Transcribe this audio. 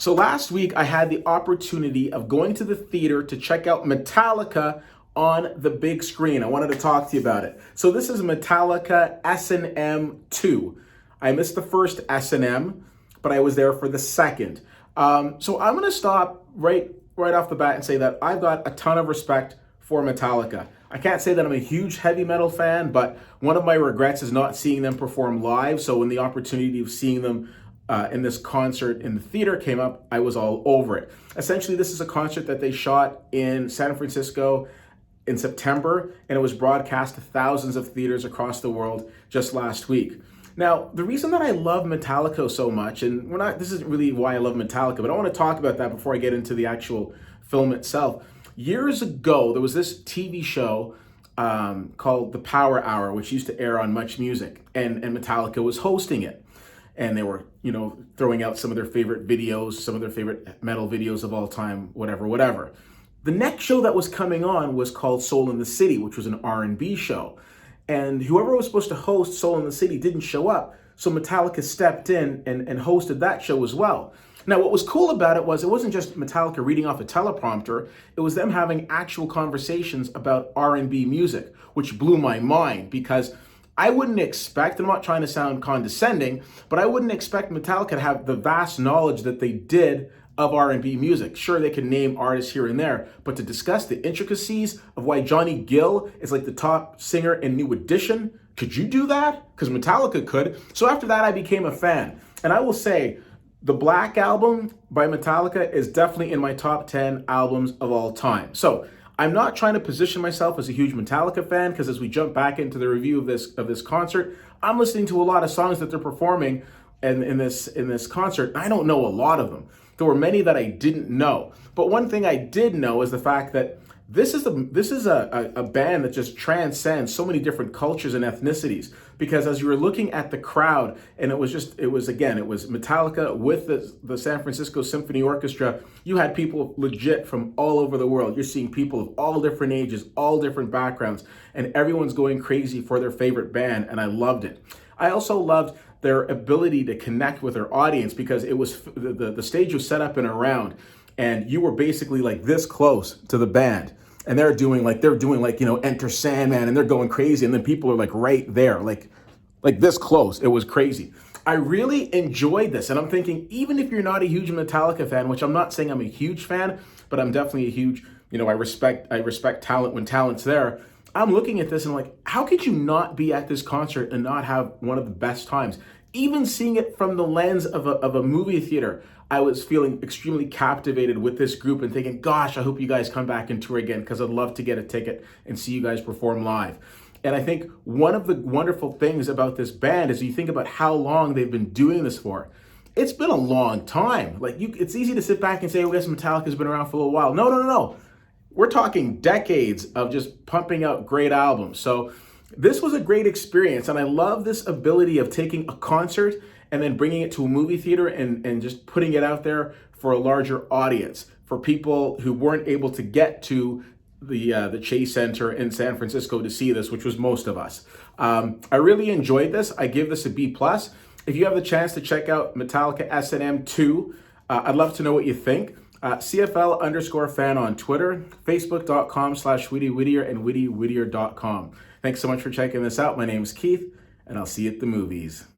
So last week I had the opportunity of going to the theater to check out Metallica on the big screen. I wanted to talk to you about it. So this is Metallica S&M 2. I missed the first S&M, but I was there for the second. So I'm going to stop right off the bat and say that I've got a ton of respect for Metallica. I can't say that I'm a huge heavy metal fan, but one of my regrets is not seeing them perform live. So when the opportunity of seeing them in this concert in the theater came up, I was all over it. Essentially, this is a concert that they shot in San Francisco in September, and it was broadcast to thousands of theaters across the world just last week. Now, the reason that I love Metallica so much, and this isn't really why I love Metallica, but I want to talk about that before I get into the actual film itself. Years ago, there was this TV show called The Power Hour, which used to air on Much Music, and Metallica was hosting it. And they were, throwing out some of their favorite videos, some of their favorite metal videos of all time, whatever. The next show that was coming on was called Soul in the City, which was an R&B show. And whoever was supposed to host Soul in the City didn't show up. So Metallica stepped in and hosted that show as well. Now, what was cool about it wasn't just Metallica reading off a teleprompter. It was them having actual conversations about R&B music, which blew my mind because I wouldn't expect, I'm not trying to sound condescending, but I wouldn't expect Metallica to have the vast knowledge that they did of R&B music. Sure, they can name artists here and there, but to discuss the intricacies of why Johnny Gill is like the top singer in New Edition, could you do that? Because Metallica could. So after that, I became a fan. And I will say, the Black Album by Metallica is definitely in my top 10 albums of all time. So I'm not trying to position myself as a huge Metallica fan, because as we jump back into the review of this concert, I'm listening to a lot of songs that they're performing in this concert. I don't know a lot of them. There were many that I didn't know. But one thing I did know is the fact that this is a band that just transcends so many different cultures and ethnicities. Because as you were looking at the crowd, and it was Metallica with the San Francisco Symphony Orchestra, you had people legit from all over the world. You're seeing people of all different ages, all different backgrounds, and everyone's going crazy for their favorite band, and I loved it. I also loved their ability to connect with their audience, because it was the stage was set up in a round, and you were basically like this close to the band, and they're doing like Enter Sandman, and they're going crazy, and then people are like right there, like this close. It was crazy. I really enjoyed this, and I'm thinking, even if you're not a huge Metallica fan, which I'm not saying I'm a huge fan, but I'm definitely a huge, I respect talent when talent's there. I'm looking at this and I'm like, how could you not be at this concert and not have one of the best times? Even seeing it from the lens of a movie theater, I was feeling extremely captivated with this group and thinking, gosh, I hope you guys come back and tour again, because I'd love to get a ticket and see you guys perform live. And I think one of the wonderful things about this band is you think about how long they've been doing this for. It's been a long time. It's easy to sit back and say, oh, yes, Metallica's been around for a little while. No. We're talking decades of just pumping out great albums. So this was a great experience, and I love this ability of taking a concert and then bringing it to a movie theater and just putting it out there for a larger audience, for people who weren't able to get to the Chase Center in San Francisco to see this, which was most of us. I really enjoyed this. I give this a B+. If you have the chance to check out Metallica S&M 2, I'd love to know what you think. CFL_fan on Twitter, Facebook.com/WittyWhittier, and WittyWhittier.com. Thanks so much for checking this out. My name is Keith, and I'll see you at the movies.